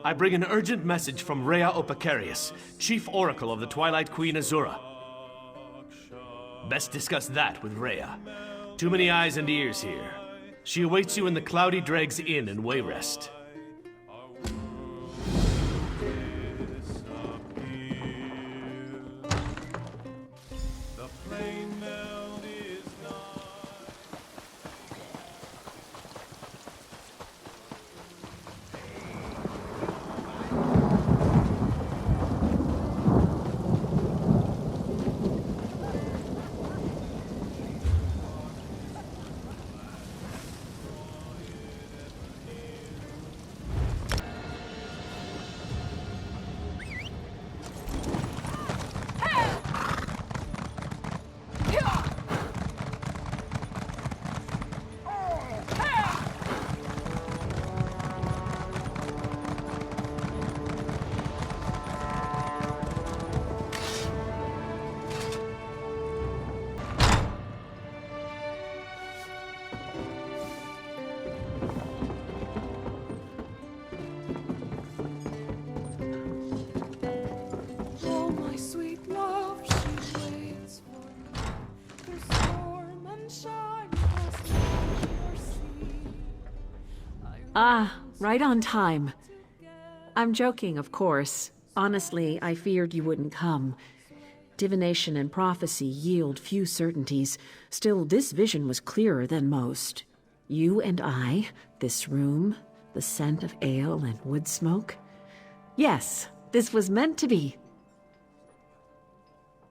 I bring an urgent message from Rhea Opacarius, Chief Oracle of the Twilight Queen Azura. Best discuss that with Rhea. Too many eyes and ears here. She awaits you in the Cloudy Dregs Inn in Wayrest. Ah, right on time. I'm joking, of course. Honestly, I feared you wouldn't come. Divination and prophecy yield few certainties. Still, this vision was clearer than most. You and I, this room, the scent of ale and wood smoke. Yes, this was meant to be.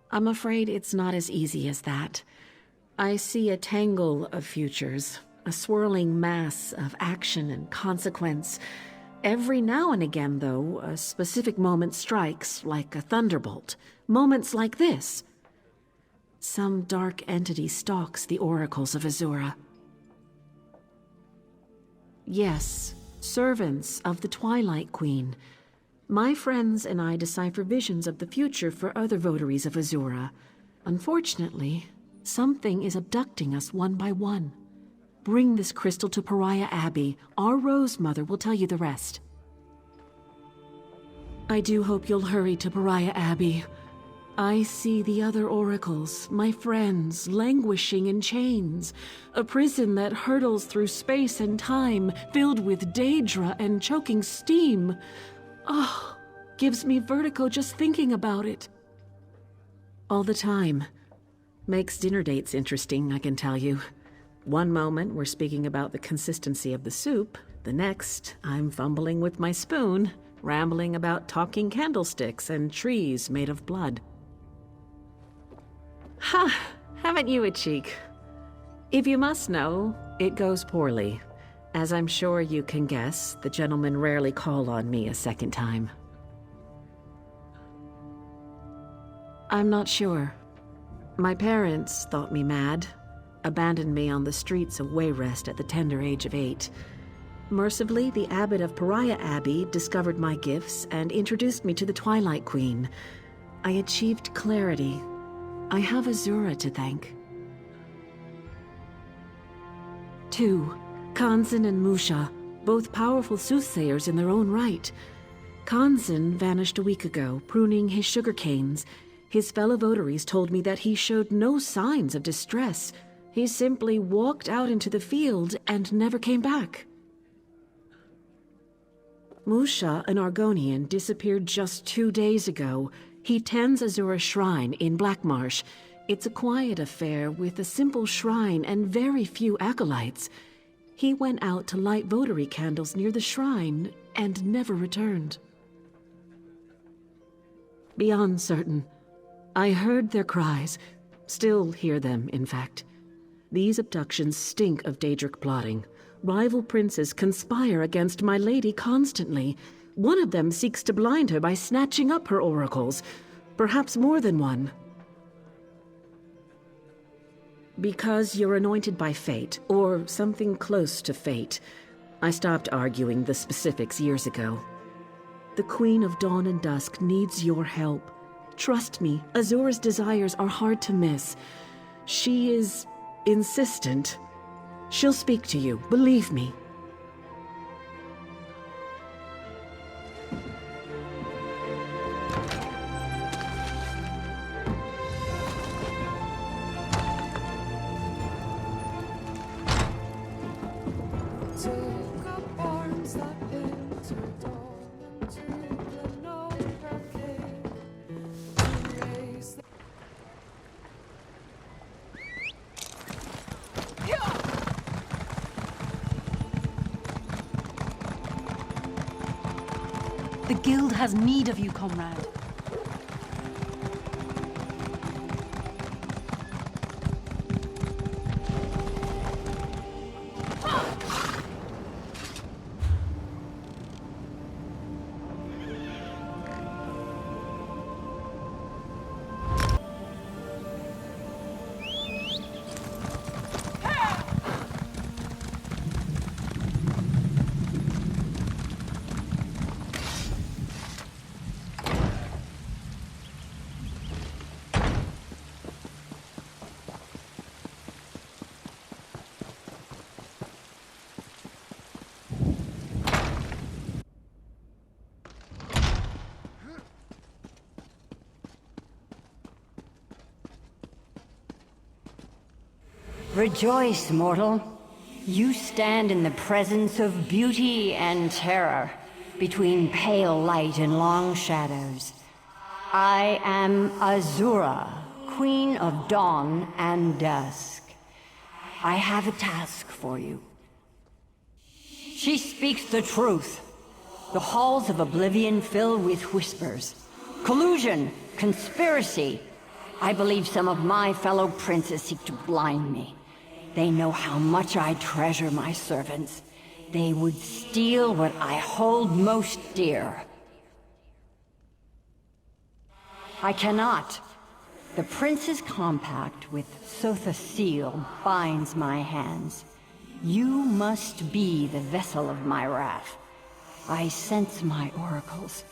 I'm afraid it's not as easy as that. I see a tangle of futures. A swirling mass of action and consequence. Every now and again, though, a specific moment strikes like a thunderbolt. Moments like this. Some dark entity stalks the oracles of Azura. Yes, servants of the Twilight Queen. My friends and I decipher visions of the future for other votaries of Azura. Unfortunately, something is abducting us one by one. Bring this crystal to Pariah Abbey. Our Rose Mother will tell you the rest. I do hope you'll hurry to Pariah Abbey. I see the other oracles, my friends, languishing in chains. A prison that hurtles through space and time, filled with daedra and choking steam. Oh, gives me vertigo just thinking about it. All the time. Makes dinner dates interesting, I can tell you. One moment, we're speaking about the consistency of the soup. The next, I'm fumbling with my spoon, rambling about talking candlesticks and trees made of blood. Ha! Haven't you a cheek? If you must know, it goes poorly. As I'm sure you can guess, the gentlemen rarely call on me a second time. I'm not sure. My parents thought me mad. Abandoned me on the streets of Wayrest at the tender age of 8. Mercifully, the abbot of Pariah Abbey discovered my gifts and introduced me to the Twilight Queen. I achieved clarity. I have Azura to thank. 2. Kanzan and Musha, both powerful soothsayers in their own right. Kanzan vanished a week ago, pruning his sugar canes. His fellow votaries told me that he showed no signs of distress. He simply walked out into the field and never came back. Musha, an Argonian, disappeared just 2 days ago. He tends Azura's shrine in Blackmarsh. It's a quiet affair with a simple shrine and very few acolytes. He went out to light votary candles near the shrine and never returned. Beyond certain. I heard their cries. Still hear them, in fact. These abductions stink of Daedric plotting. Rival princes conspire against my lady constantly. One of them seeks to blind her by snatching up her oracles. Perhaps more than one. Because you're anointed by fate, or something close to fate. I stopped arguing the specifics years ago. The Queen of Dawn and Dusk needs your help. Trust me, Azura's desires are hard to miss. She is insistent. She'll speak to you, believe me. took up arms that entered all into the known cave to raise the The guild has need of you, comrade. Rejoice, mortal. You stand in the presence of beauty and terror, between pale light and long shadows. I am Azura, Queen of Dawn and Dusk. I have a task for you. She speaks the truth. The halls of Oblivion fill with whispers. Collusion, conspiracy. I believe some of my fellow princes seek to blind me. They know how much I treasure my servants. They would steal what I hold most dear. I cannot. The prince's compact with Sotha seal binds my hands. You must be the vessel of my wrath. I sense my oracles,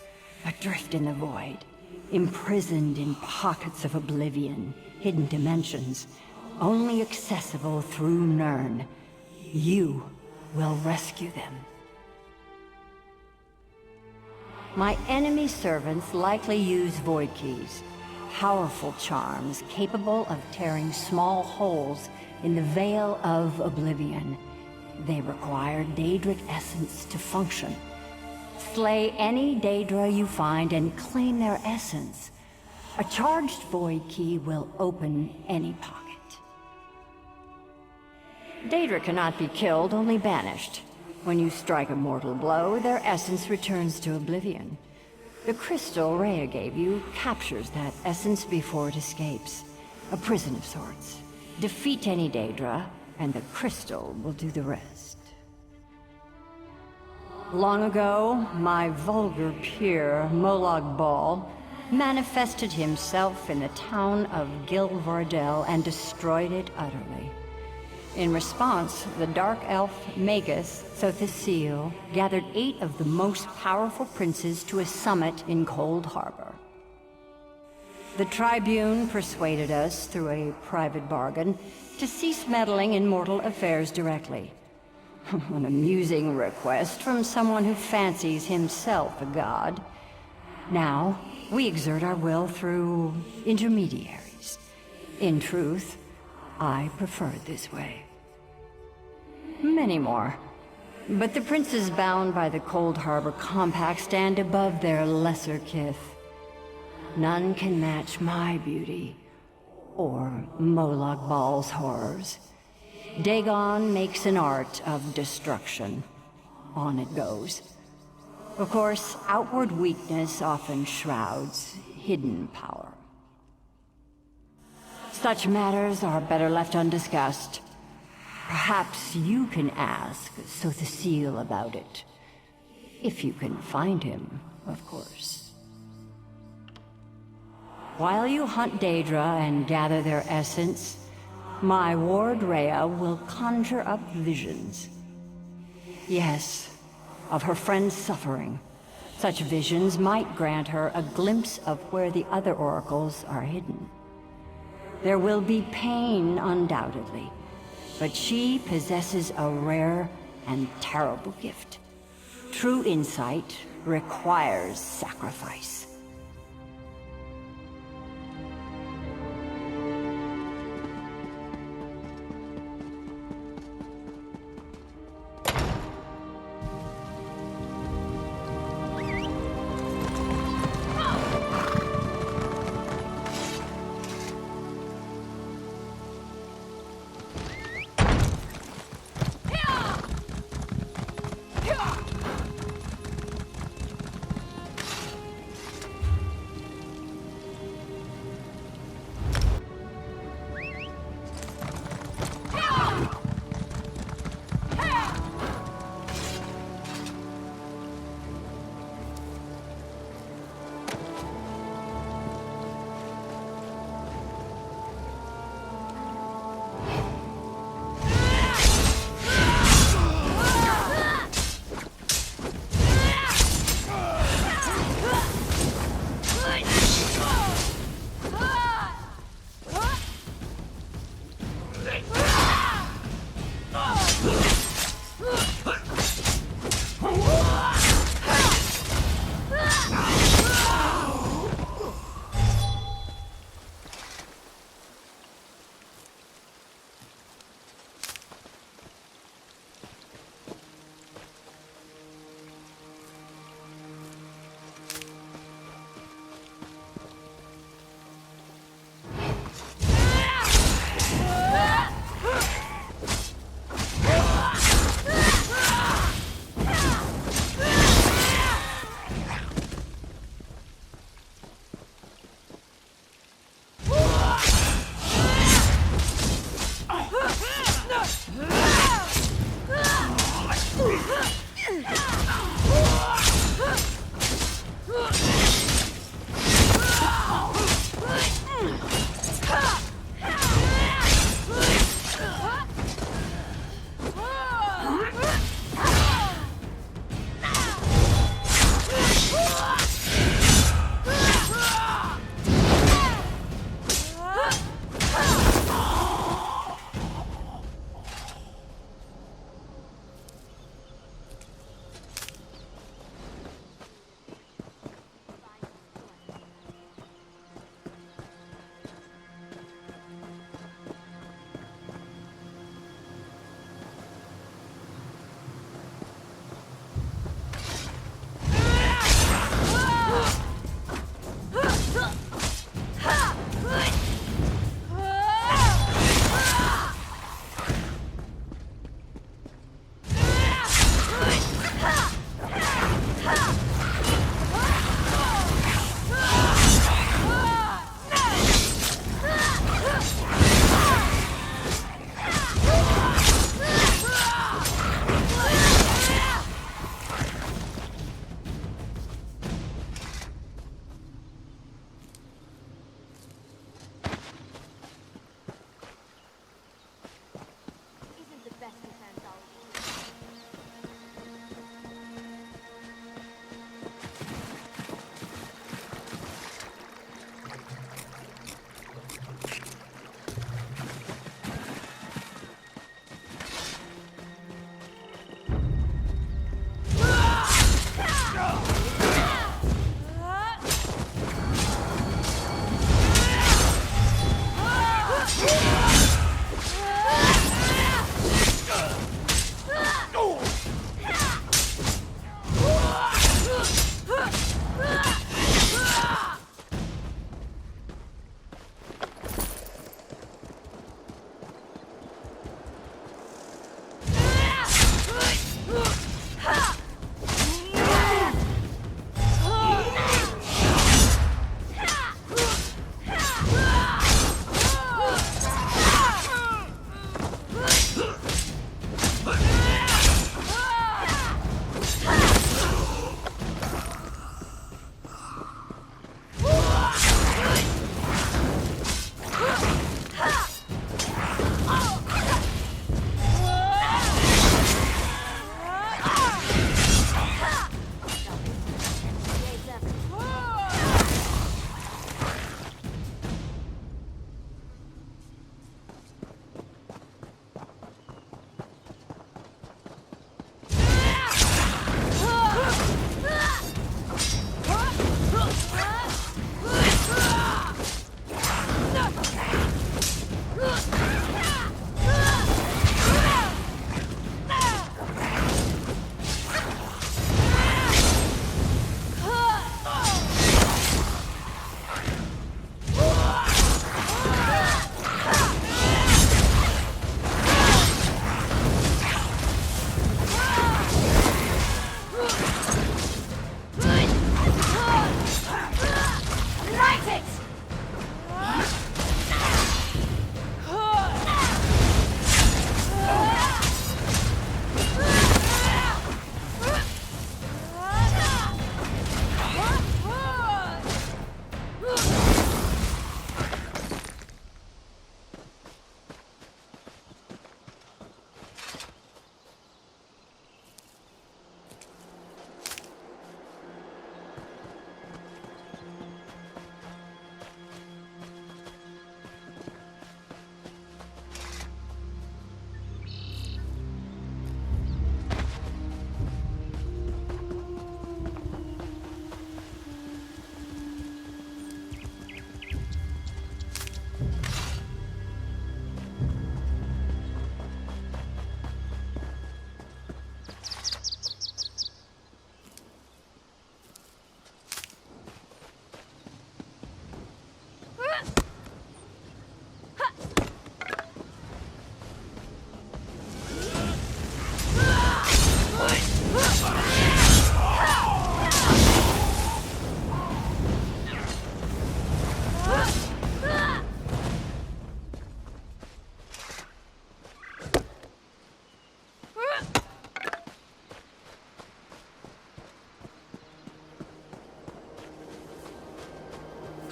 adrift in the void, imprisoned in pockets of oblivion, hidden dimensions, only accessible through Nirn. You will rescue them. My enemy servants likely use void keys, powerful charms capable of tearing small holes in the veil of oblivion. They require Daedric essence to function. Slay any Daedra you find and claim their essence. A charged void key will open any pocket. Daedra cannot be killed, only banished. When you strike a mortal blow, their essence returns to oblivion. The crystal Rhea gave you captures that essence before it escapes. A prison of sorts. Defeat any Daedra, and the crystal will do the rest. Long ago, my vulgar peer, Molag Bal, manifested himself in the town of Gilvardel and destroyed it utterly. In response, the Dark Elf Magus, Sotha gathered 8 of the most powerful princes to a summit in Cold Harbor. The Tribune persuaded us, through a private bargain, to cease meddling in mortal affairs directly. An amusing request from someone who fancies himself a god. Now, we exert our will through intermediaries. In truth, I prefer it this way. Many more. But the princes bound by the Cold Harbor Compact stand above their lesser kith. None can match my beauty, or Molag Bal's horrors. Dagon makes an art of destruction. On it goes. Of course, outward weakness often shrouds hidden power. Such matters are better left undiscussed. Perhaps you can ask Sotha about it. If you can find him, of course. While you hunt Daedra and gather their essence, my ward Rhea will conjure up visions. Yes, of her friend's suffering. Such visions might grant her a glimpse of where the other oracles are hidden. There will be pain, undoubtedly, but she possesses a rare and terrible gift. True insight requires sacrifice.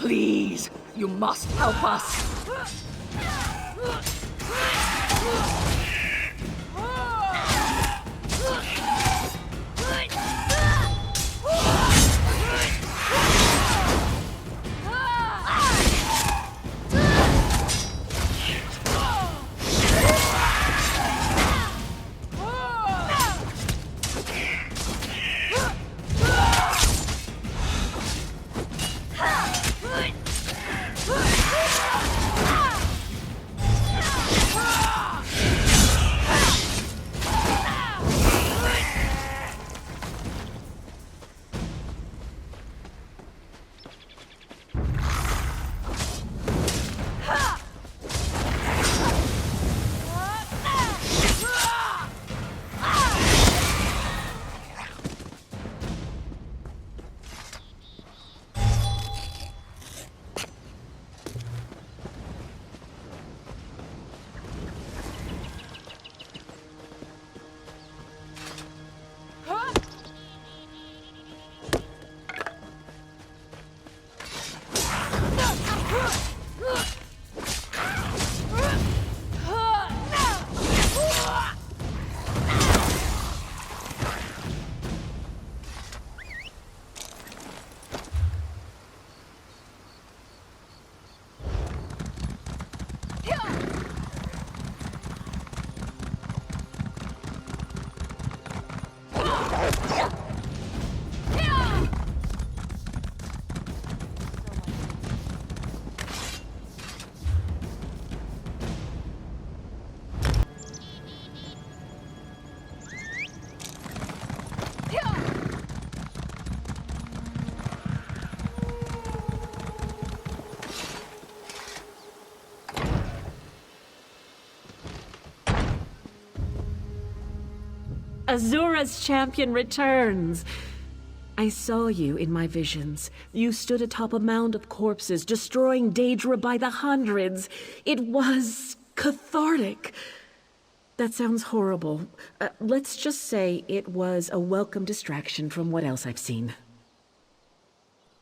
Please, you must help us. Azura's champion returns! I saw you in my visions. You stood atop a mound of corpses, destroying Daedra by the hundreds. It was cathartic. That sounds horrible. Let's just say it was a welcome distraction from what else I've seen.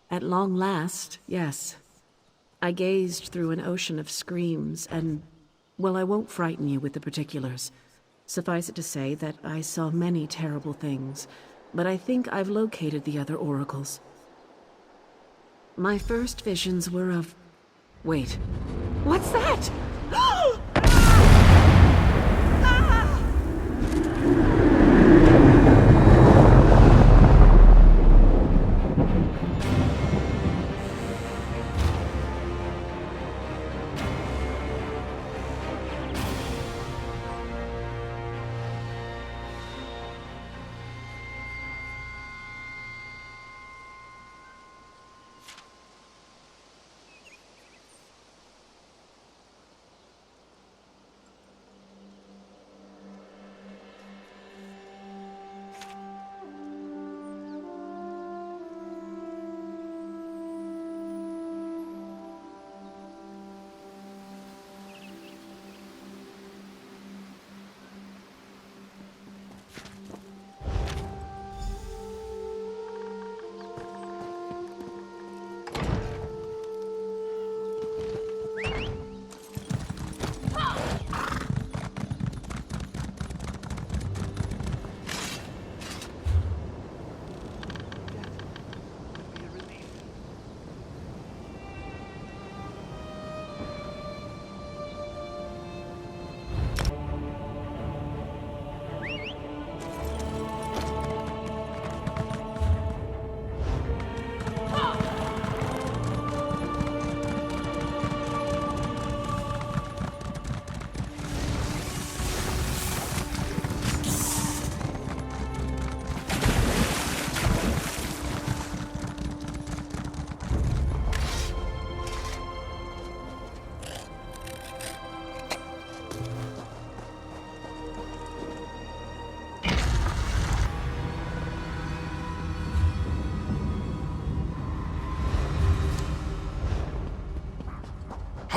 At long last, yes. I gazed through an ocean of screams, and, well, I won't frighten you with the particulars. Suffice it to say that I saw many terrible things, but I think I've located the other oracles. My first visions were of... Wait. What's that?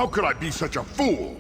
How could I be such a fool?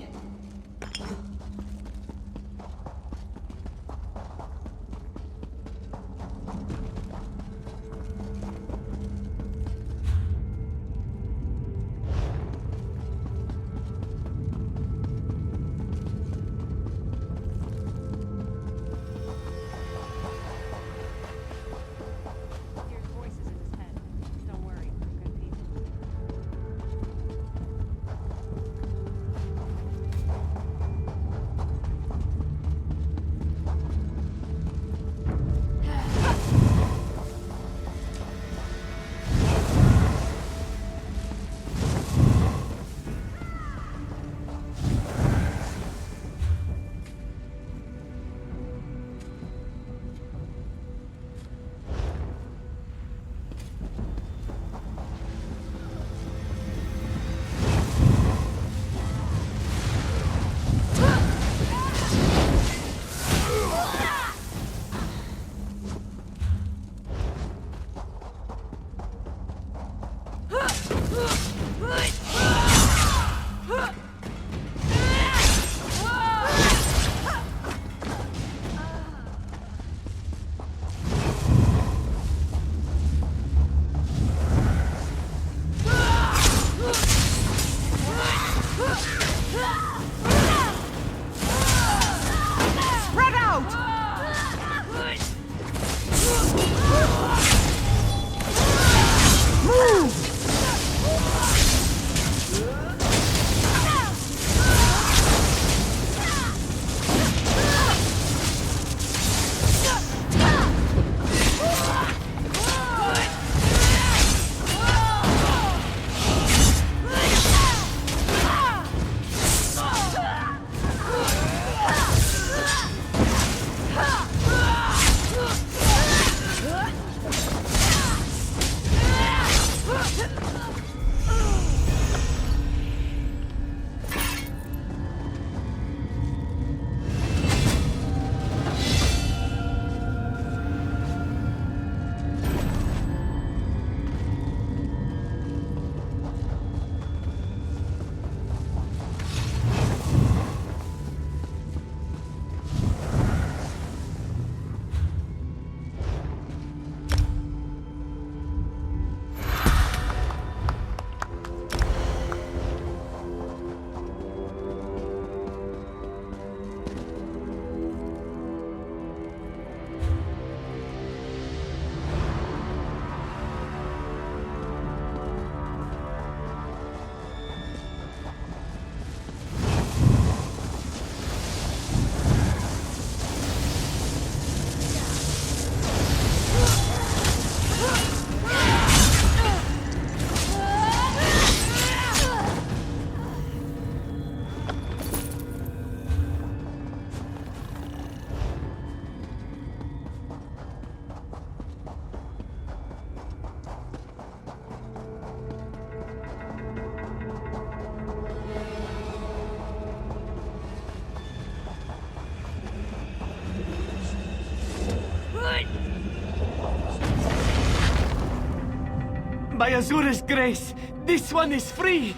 by Azura's grace, this one is free.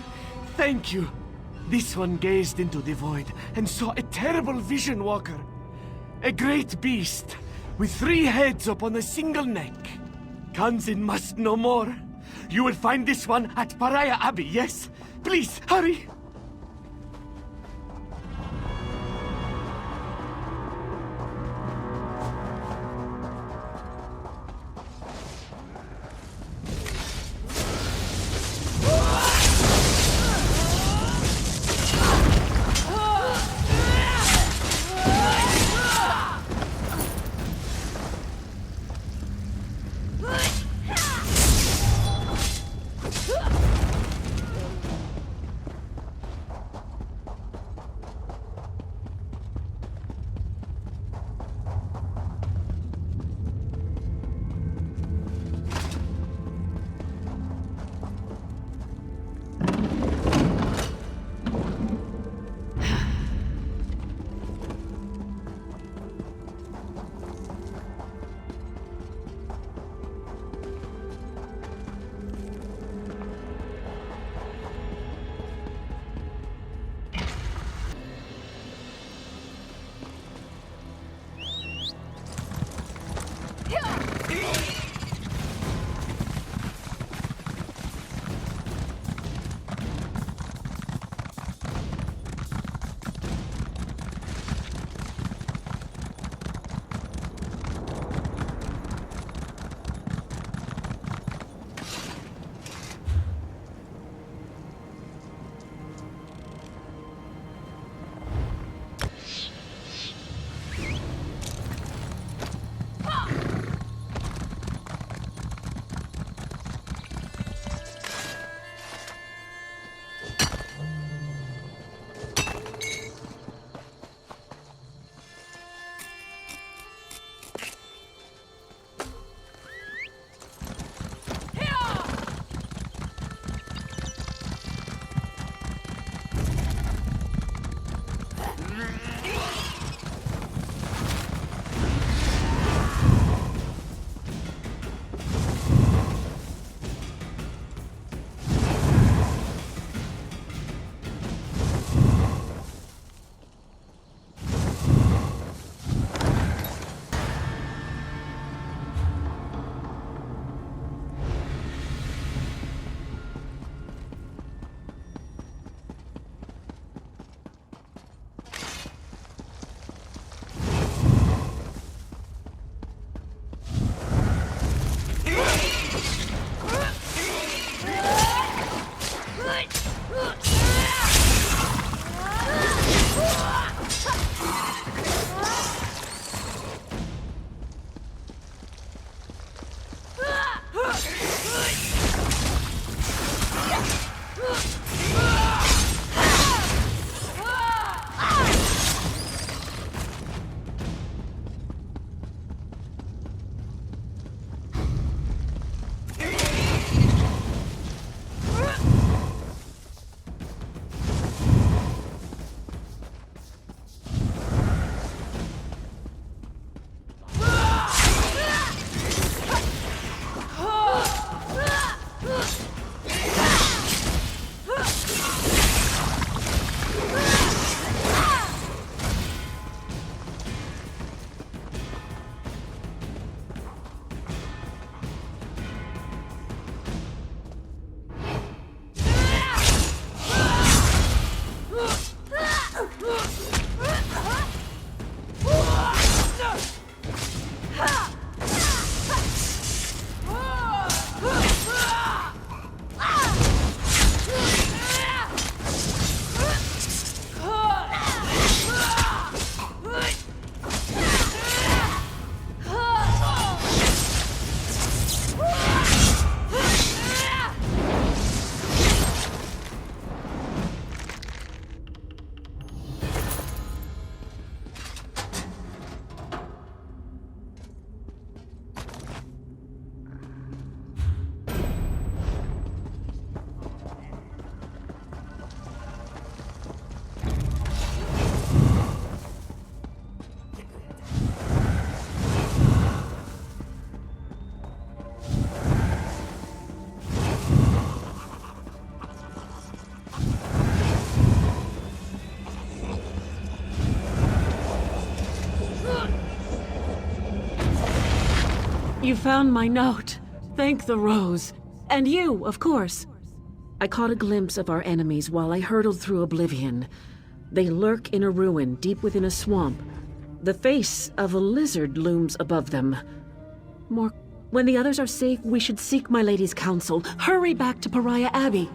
Thank you. This one gazed into the void and saw a terrible vision walker. A great beast with 3 heads upon a single neck. Kanzin must know more. You will find this one at Pariah Abbey, yes? Please, hurry! You found my note. Thank the rose. And you, of course. I caught a glimpse of our enemies while I hurtled through oblivion. They lurk in a ruin deep within a swamp. The face of a lizard looms above them. When the others are safe, we should seek my lady's counsel. Hurry back to Pariah Abbey.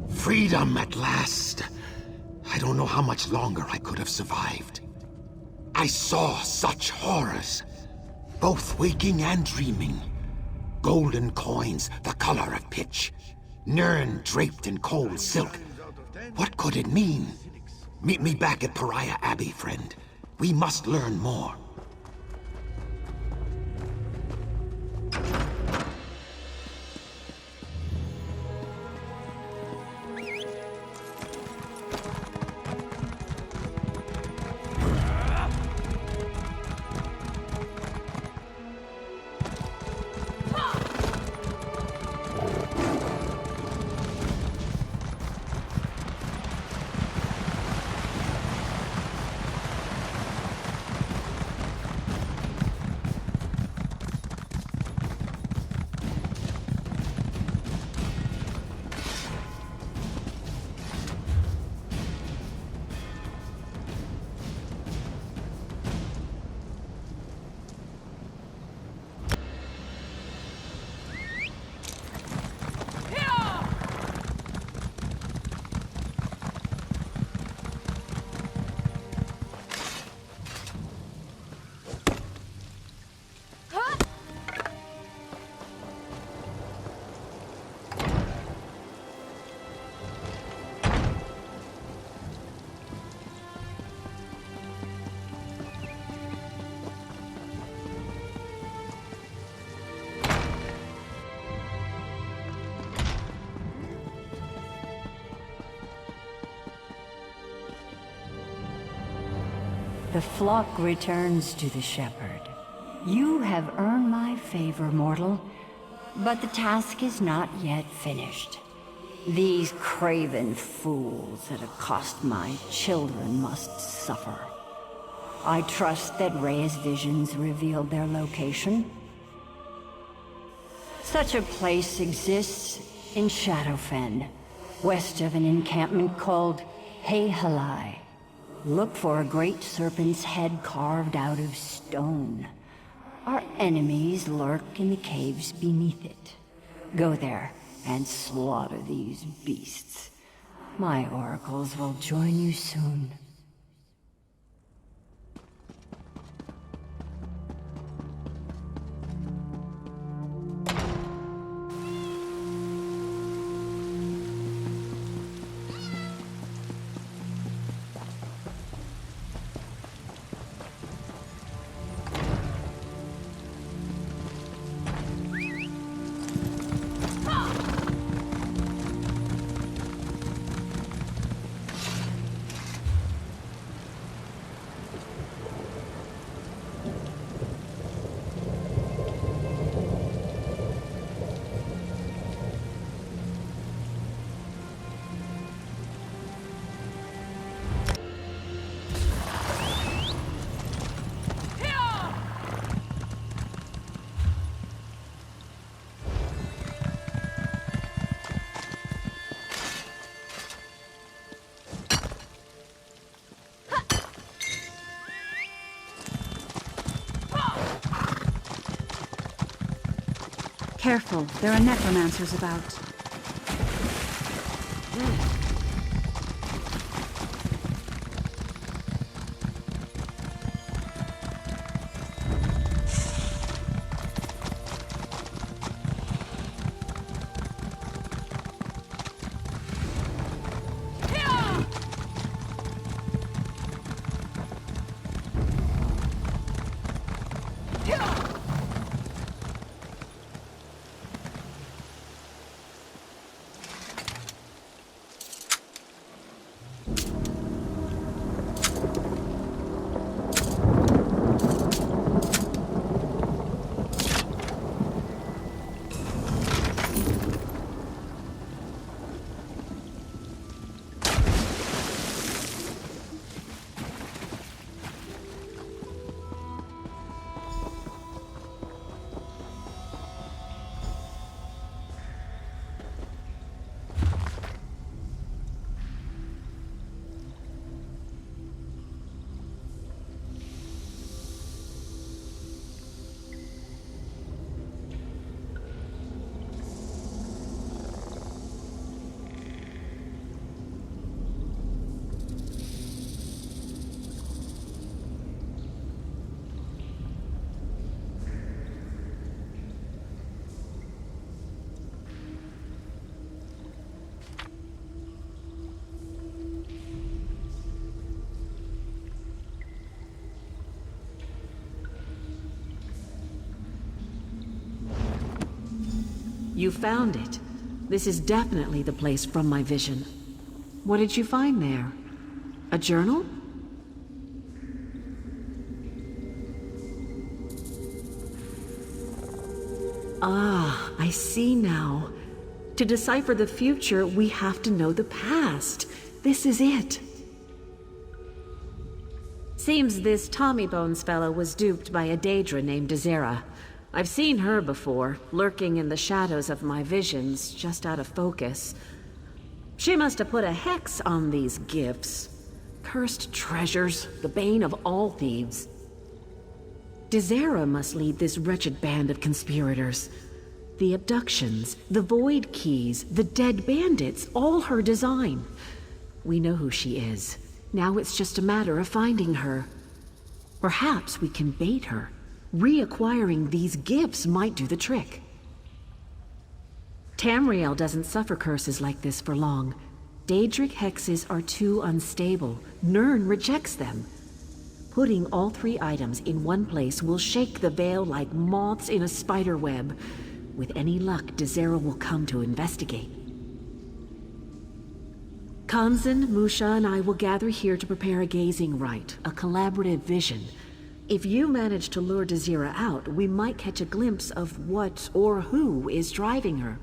Freedom at last. I don't know how much longer I could have survived. I saw such horrors, both waking and dreaming. Golden coins, the color of pitch. Nirn draped in cold silk. What could it mean? Meet me back at Pariah Abbey, friend. We must learn more. The flock returns to the shepherd. You have earned my favor, mortal, but the task is not yet finished. These craven fools that accost my children must suffer. I trust that Rhea's visions revealed their location. Such a place exists in Shadowfen, west of an encampment called Halai. Look for a great serpent's head carved out of stone. Our enemies lurk in the caves beneath it. Go there and slaughter these beasts. My oracles will join you soon. Careful, there are necromancers about. You found it. This is definitely the place from my vision. What did you find there? A journal? Ah, I see now. To decipher the future, we have to know the past. This is it. Seems this Tommy Bones fellow was duped by a Daedra named Azura. I've seen her before, lurking in the shadows of my visions, just out of focus. She must have put a hex on these gifts. Cursed treasures, the bane of all thieves. Azura must lead this wretched band of conspirators. The abductions, the void keys, the dead bandits, all her design. We know who she is. Now it's just a matter of finding her. Perhaps we can bait her. Reacquiring these gifts might do the trick. Tamriel doesn't suffer curses like this for long. Daedric hexes are too unstable. Nirn rejects them. Putting all three items in one place will shake the veil like moths in a spider web. With any luck, Azura will come to investigate. Kanzan, Musha, and I will gather here to prepare a gazing rite, a collaborative vision. If you manage to lure Azura out, we might catch a glimpse of what or who is driving her.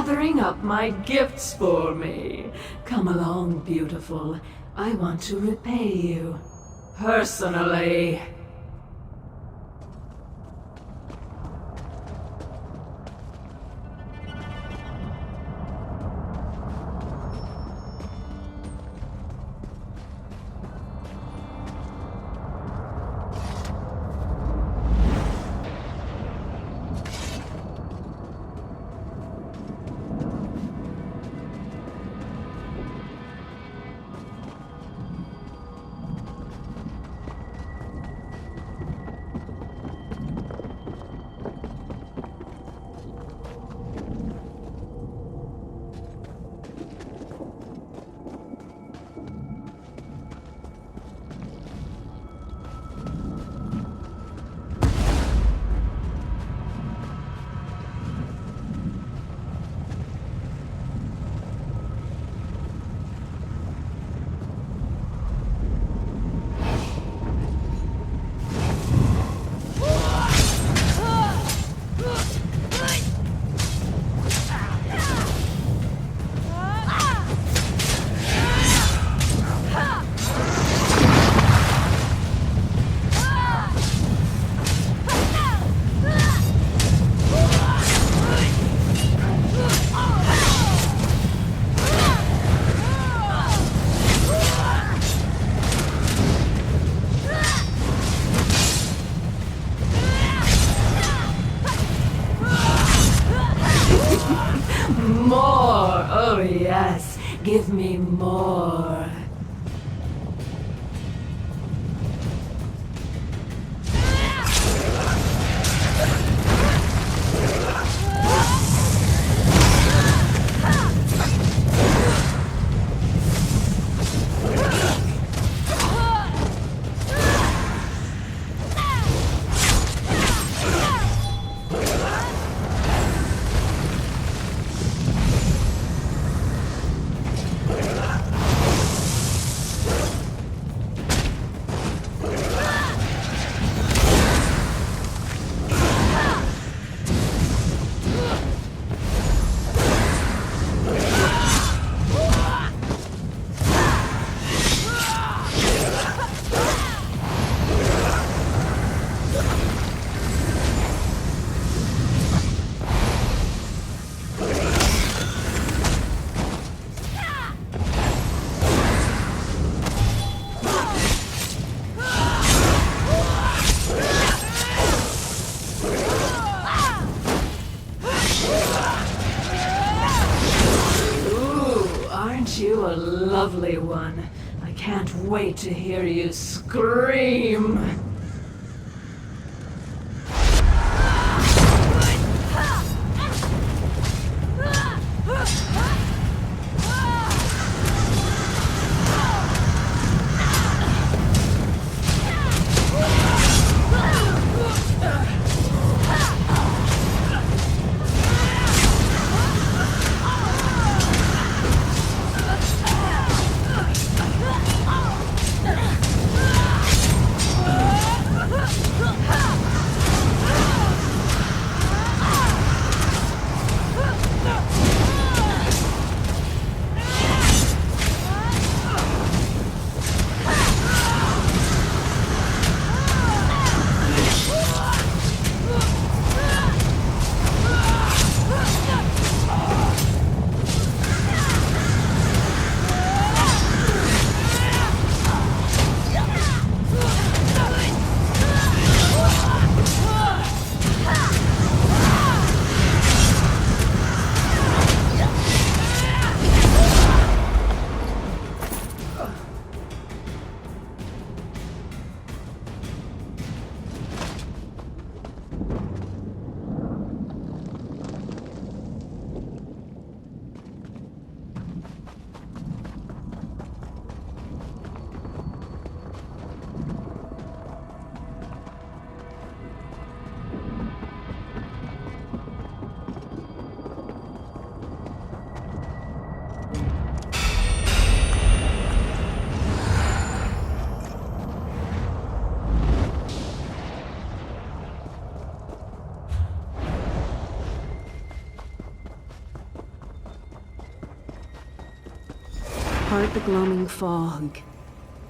gathering up my gifts for me. Come along, beautiful. I want to repay you. Personally. More! Oh yes, give me more. You a lovely one. I can't wait to hear you scream. Part the gloaming fog.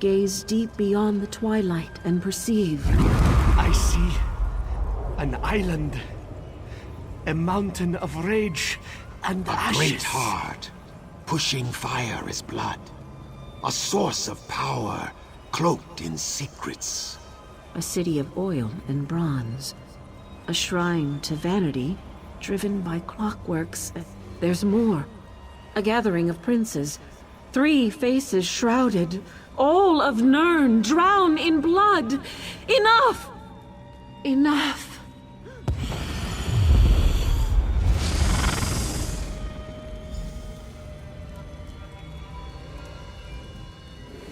Gaze deep beyond the twilight and perceive. I see an island, a mountain of rage and A ashes. great heart, pushing fire as blood. A source of power, cloaked in secrets. A city of oil and bronze. A shrine to vanity, driven by clockworks. There's more. A gathering of princes. 3 faces shrouded. All of Nirn drown in blood. Enough! Enough!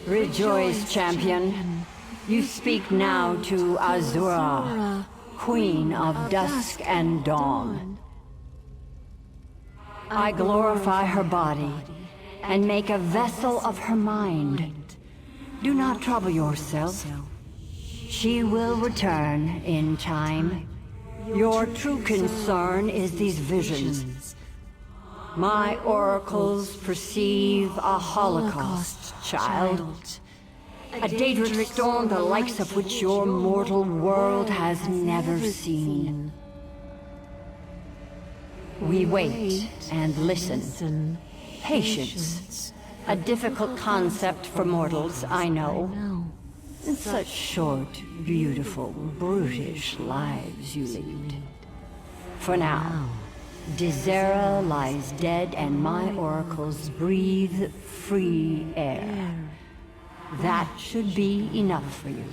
Rejoice, champion. You speak now to Azura, Queen of Dusk and Dawn. I glorify her body and make a vessel of her mind. Do not trouble yourself. She will return in time. Your true concern is these visions. My oracles perceive a holocaust, child. A Daedric storm the likes of which your mortal world has never seen. We wait and listen. Patience. A difficult concept for mortals, I know. Such short, beautiful, brutish lives you lead. For now, Desera lies dead and my oracles breathe free air. That should be enough for you.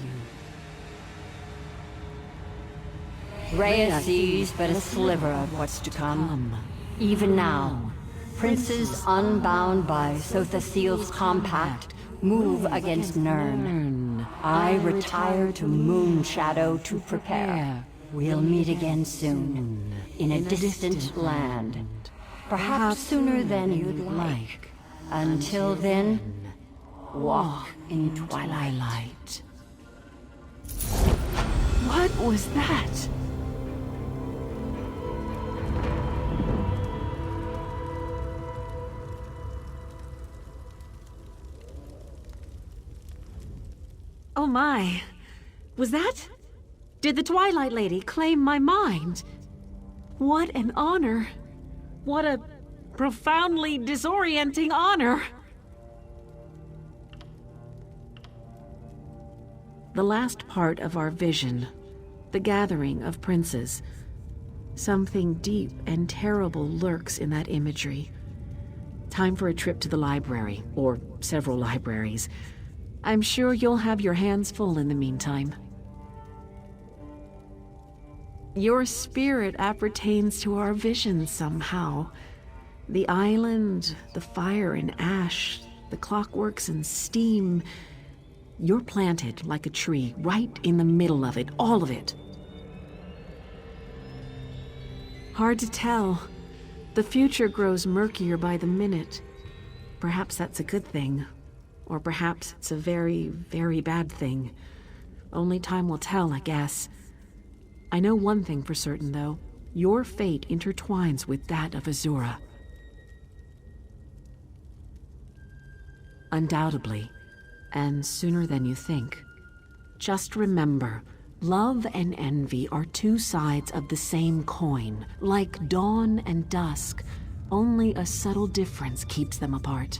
Rhea sees but a sliver of what's to come. Even now, princes unbound by Sothasil's compact move against Nirn. I retire to Moonshadow to prepare. We'll meet again soon, in a distant land. Perhaps sooner than you'd like. Until then, walk in twilight. What was that? Oh my. Was that? Did the Twilight Lady claim my mind? What an honor. What a profoundly disorienting honor. The last part of our vision, the gathering of princes. Something deep and terrible lurks in that imagery. Time for a trip to the library, or several libraries. I'm sure you'll have your hands full in the meantime. Your spirit appertains to our vision somehow. The island, the fire and ash, the clockworks and steam. You're planted like a tree, right in the middle of it, all of it. Hard to tell. The future grows murkier by the minute. Perhaps that's a good thing. Or perhaps it's a very, very bad thing. Only time will tell, I guess. I know one thing for certain, though. Your fate intertwines with that of Azura. Undoubtedly. And sooner than you think. Just remember, love and envy are 2 sides of the same coin. Like dawn and dusk, only a subtle difference keeps them apart.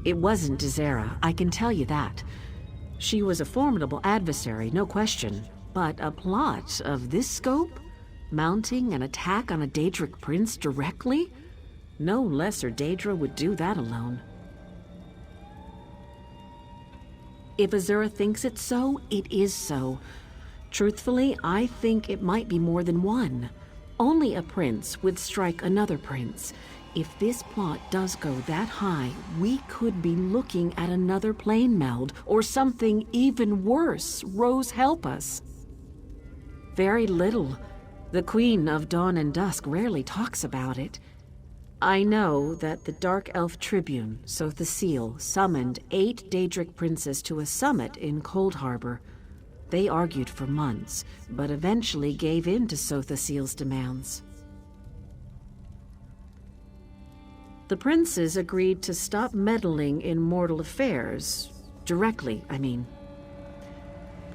It wasn't Desera, I can tell you that. She was a formidable adversary, no question. But a plot of this scope? Mounting an attack on a Daedric prince directly? No lesser Daedra would do that alone. If Azura thinks it's so, it is so. Truthfully, I think it might be more than one. Only a prince would strike another prince. If this plot does go that high, we could be looking at another plane meld, or something even worse. Rose, help us. Very little. The Queen of Dawn and Dusk rarely talks about it. I know that the Dark Elf Tribune, Sothasil, summoned 8 Daedric princes to a summit in Cold Harbor. They argued for months, but eventually gave in to Sothasil's demands. The princes agreed to stop meddling in mortal affairs. Directly, I mean.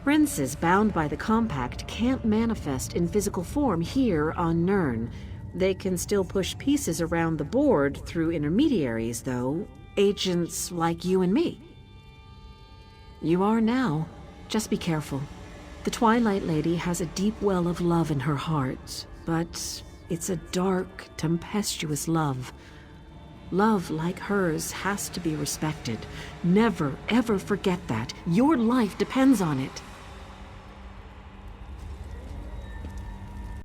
Princes bound by the compact can't manifest in physical form here on Nirn. They can still push pieces around the board through intermediaries, though. Agents like you and me. You are now. Just be careful. The Twilight Lady has a deep well of love in her heart, but it's a dark, tempestuous love. Love like hers has to be respected. Never, ever forget that. Your life depends on it.